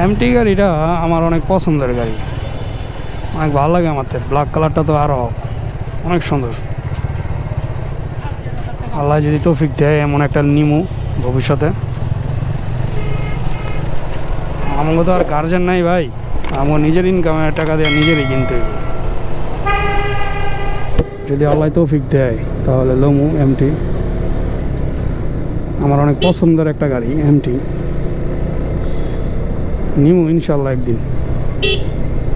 MT গাড়িটা আমার অনেক পছন্দের গাড়ি, অনেক ভালো লাগে আমার। ব্ল্যাক কালারটা তো আরও অনেক সুন্দর। আল্লাহ যদি তৌফিক দেয় এমন একটা নিমু ভবিষ্যতে। আমাকে তো আর গার্জেন নাই ভাই, আমার নিজের ইনকামের টাকা দিয়ে নিজেরই কিনতে হইব। যদি আল্লাহ তৌফিক দেয় তাহলে লমু এমটি। আমার অনেক পছন্দের একটা গাড়ি এমটি, নিমু ইনশাল্লাহ একদিন।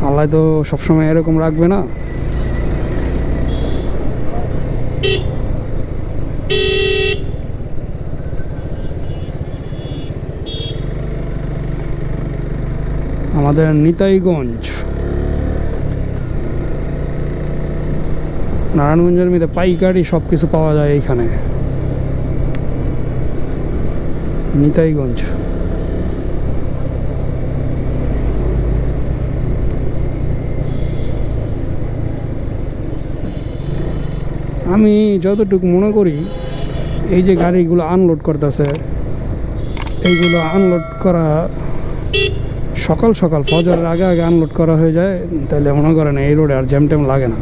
আল্লাহ তো সবসময় এরকম রাখবে না। আমাদের নিতাইগঞ্জ, নারায়ণগঞ্জের মধ্যে পাইকারি সব কিছু পাওয়া যায় এইখানে, নিতাইগঞ্জ। আমি যতটুকু মনে করি এই যে গাড়িগুলো আনলোড করতেছে, এইগুলো আনলোড করা সকাল সকাল ফজরের আগে আগে আনলোড করা হয়ে যায়, তাহলে মনে করেন এই রোডে আর জ্যাম ট্যাম লাগে না।